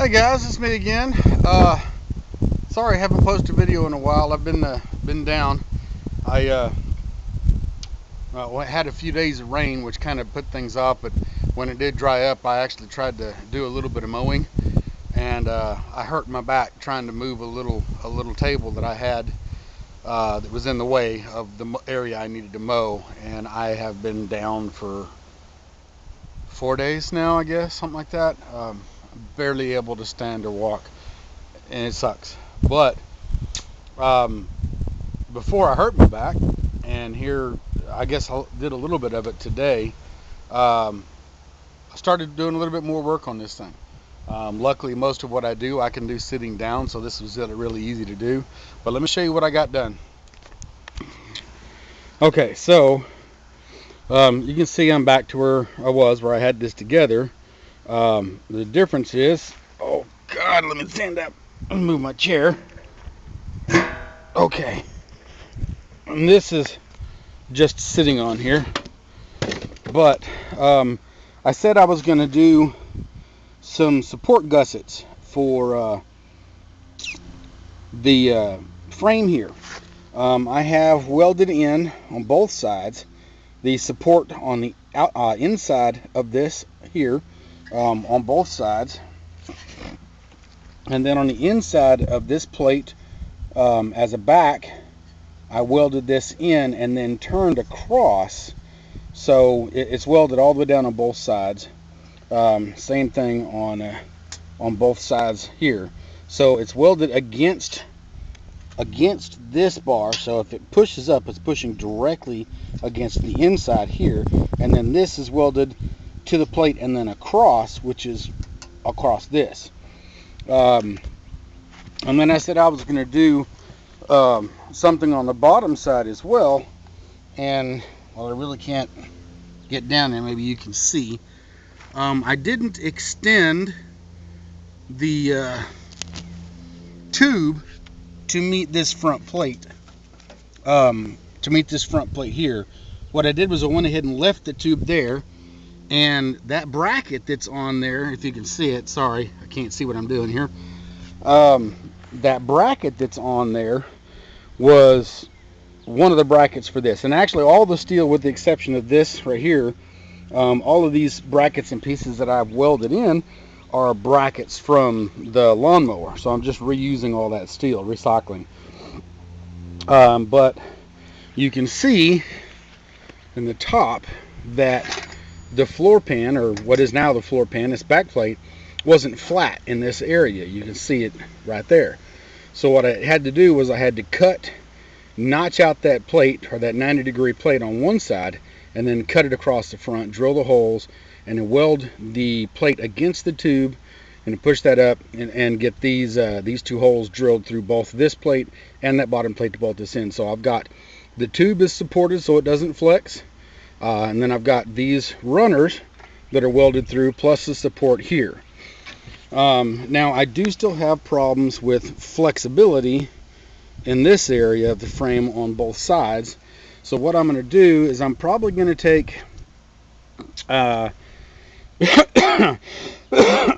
Hey guys, it's me again. Sorry I haven't posted a video in a while. I've been down. I had a few days of rain, which kind of put things off. But when it did dry up, I actually tried to do a little bit of mowing, and I hurt my back trying to move a little table that I had that was in the way of the area I needed to mow. And I have been down for 4 days now, I guess, something like that. Barely able to stand or walk, and it sucks. But before I hurt my back, and here I guess I did a little bit of it today, I started doing a little bit more work on this thing. Luckily, most of what I do I can do sitting down, so this was really easy to do. But let me show you what I got done. Okay, so you can see I'm back to where I was, where I had this together. The difference is, oh God, let me stand up and move my chair. Okay, and this is just sitting on here, but I said I was going to do some support gussets for the frame here. I have welded in on both sides the support on the inside of this here, on both sides, and then on the inside of this plate as a back, I welded this in and then turned across, so it's welded all the way down on both sides. Same thing on both sides here, so it's welded against this bar, so if it pushes up, it's pushing directly against the inside here, and then this is welded to the plate and then across, which is across this. And then I said I was going to do something on the bottom side as well, and well, I really can't get down there, maybe you can see, I didn't extend the tube to meet this front plate, here. What I did was I went ahead and left the tube there, and that bracket that's on there, if you can see it, sorry, I can't see what I'm doing here. That bracket that's on there was one of the brackets for this. And actually all the steel, with the exception of this right here, all of these brackets and pieces that I've welded in are brackets from the lawnmower. So I'm just reusing all that steel, recycling. But you can see in the top that the floor pan, or what is now the floor pan, this back plate, wasn't flat in this area. You can see it right there. So what I had to do was I had to notch out that plate, or that 90-degree plate on one side, and then cut it across the front, drill the holes, and then weld the plate against the tube, and push that up and get these two holes drilled through both this plate and that bottom plate to bolt this in. So I've got the tube is supported so it doesn't flex. And then I've got these runners that are welded through, plus the support here. Now I do still have problems with flexibility in this area of the frame on both sides. So what I'm going to do is I'm probably going to take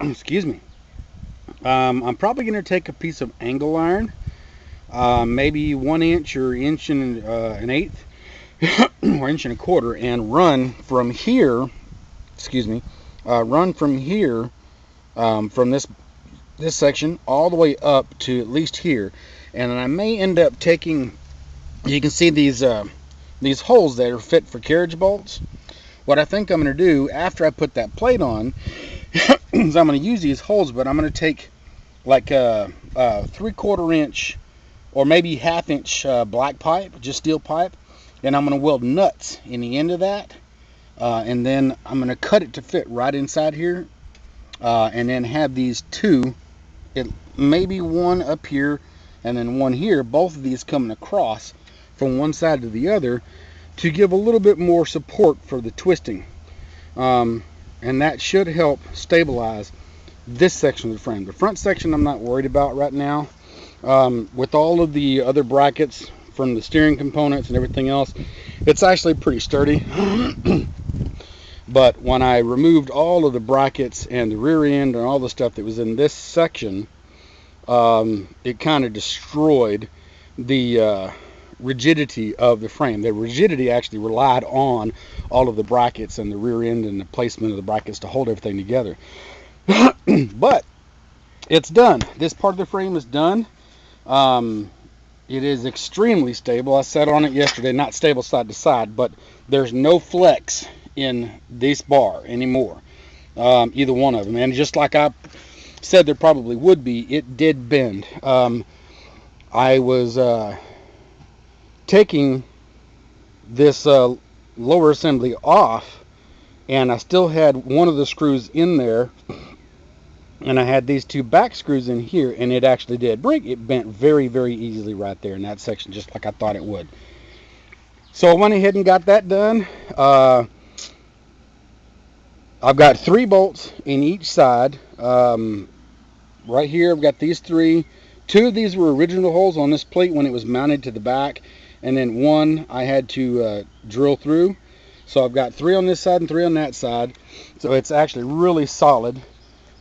excuse me. I'm probably going to take a piece of angle iron, maybe 1 inch or inch and an eighth, or inch and a quarter, and run from here, from this section all the way up to at least here. And then I may end up taking, you can see these holes that are fit for carriage bolts. What I think I'm going to do after I put that plate on is I'm going to use these holes, but I'm going to take like a 3/4 inch or maybe 1/2 inch black pipe, just steel pipe, and I'm going to weld nuts in the end of that, and then I'm going to cut it to fit right inside here, and then have these two, maybe one up here and then one here, both of these coming across from one side to the other to give a little bit more support for the twisting, and that should help stabilize this section of the frame. The front section I'm not worried about right now. With all of the other brackets from the steering components and everything else, it's actually pretty sturdy. But when I removed all of the brackets and the rear end and all the stuff that was in this section, it kind of destroyed the rigidity of the frame. The rigidity actually relied on all of the brackets and the rear end and the placement of the brackets to hold everything together. But it's done. This part of the frame is done. It is extremely stable. I sat on it yesterday, not stable side to side, but there's no flex in this bar anymore, either one of them. And just like I said there probably would be, it did bend. I was taking this lower assembly off, and I still had one of the screws in there, and I had these two back screws in here, and it actually did break. It bent very, very easily right there in that section, just like I thought it would. So I went ahead and got that done. I've got 3 bolts in each side. Right here, I've got these 3. 2 of these were original holes on this plate when it was mounted to the back, and then 1 I had to drill through. So I've got 3 on this side and 3 on that side. So it's actually really solid.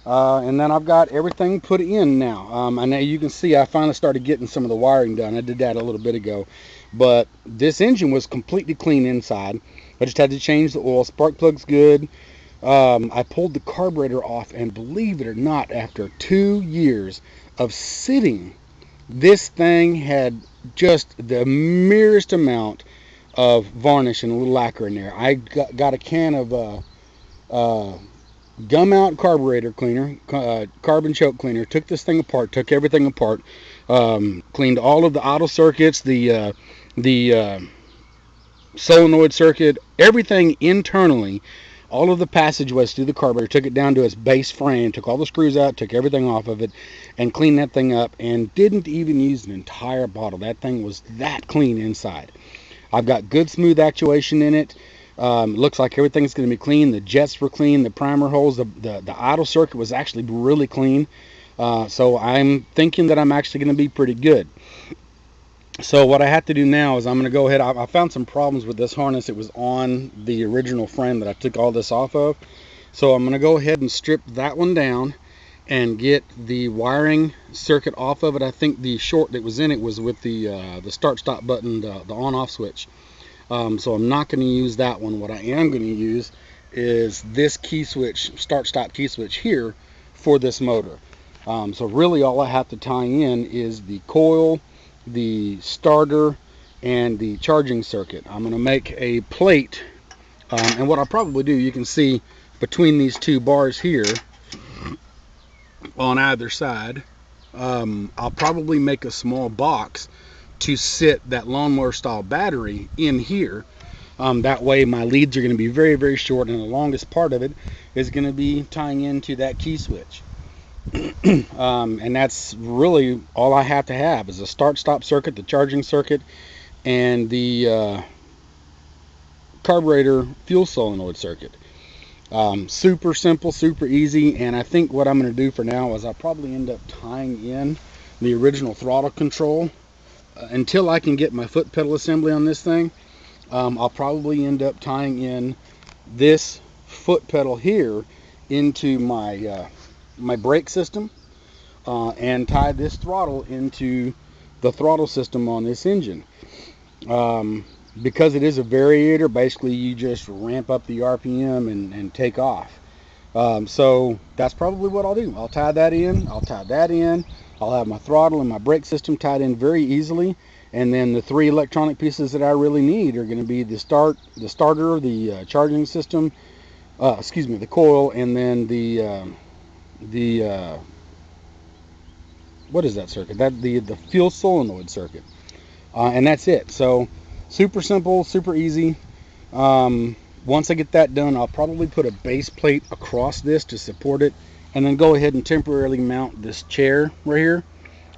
And then I've got everything put in now. And now you can see I finally started getting some of the wiring done. I did that a little bit ago. But this engine was completely clean inside. I just had to change the oil. Spark plug's good. I pulled the carburetor off, and believe it or not, after 2 years of sitting, this thing had just the merest amount of varnish and a little lacquer in there. I got a can of gum out carburetor cleaner, carbon choke cleaner, took this thing apart, took everything apart, cleaned all of the idle circuits, the solenoid circuit, everything internally, all of the passageways through the carburetor, took it down to its base frame, took all the screws out, took everything off of it, and cleaned that thing up, and didn't even use an entire bottle. That thing was that clean inside. I've got good smooth actuation in it. Looks like everything's going to be clean. The jets were clean. The primer holes, the idle circuit was actually really clean. So I'm thinking that I'm actually going to be pretty good. So what I have to do now is I'm going to go ahead. I found some problems with this harness. It was on the original frame that I took all this off of. So I'm going to go ahead and strip that one down and get the wiring circuit off of it. I think the short that was in it was with the start-stop button, the on-off switch. So I'm not going to use that one. What I am going to use is this key switch, start-stop key switch here for this motor. So really all I have to tie in is the coil, the starter, and the charging circuit. I'm going to make a plate, and what I'll probably do, you can see between these 2 bars here on either side, I'll probably make a small box to sit that lawnmower style battery in here. That way my leads are going to be very, very short, and the longest part of it is going to be tying into that key switch. And that's really all I have to have is a start-stop circuit, the charging circuit, and the carburetor fuel solenoid circuit. Super simple, super easy, and I think what I'm going to do for now is I'll probably end up tying in the original throttle control. Until I can get my foot pedal assembly on this thing, I'll probably end up tying in this foot pedal here into my my brake system, and tie this throttle into the throttle system on this engine. Because it is a variator, basically you just ramp up the RPM and take off. So that's probably what I'll do. I'll tie that in, I'll tie that in, I'll have my throttle and my brake system tied in very easily, and then the 3 electronic pieces that I really need are going to be the starter, the charging system, the coil, and then the what is that circuit? The fuel solenoid circuit, and that's it. So super simple, super easy. Once I get that done, I'll probably put a base plate across this to support it, and then go ahead and temporarily mount this chair right here,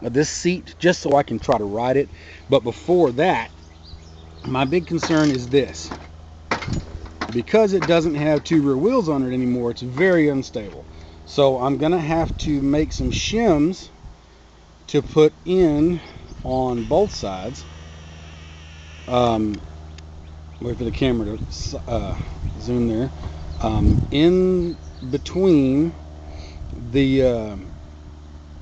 this seat, just so I can try to ride it. But before that, my big concern is this. Because it doesn't have 2 rear wheels on it anymore, it's very unstable. So I'm going to have to make some shims to put in on both sides. Wait for the camera to zoom there. In between the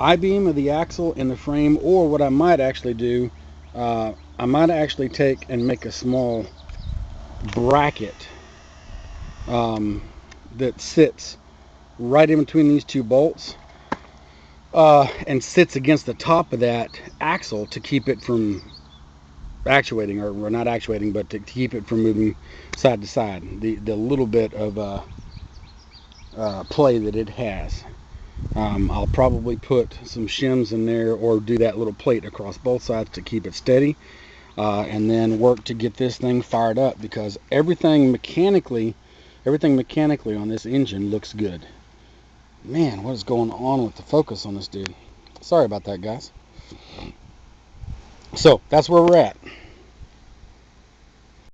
I-beam of the axle and the frame, or what I might actually do, I might actually take and make a small bracket that sits right in between these two bolts and sits against the top of that axle to keep it from actuating, or not actuating, but to keep it from moving side to side. The little bit of play that it has. I'll probably put some shims in there, or do that little plate across both sides to keep it steady, and then work to get this thing fired up, because everything mechanically on this engine looks good. Man, what is going on with the focus on this dude? Sorry about that, guys. So that's where we're at.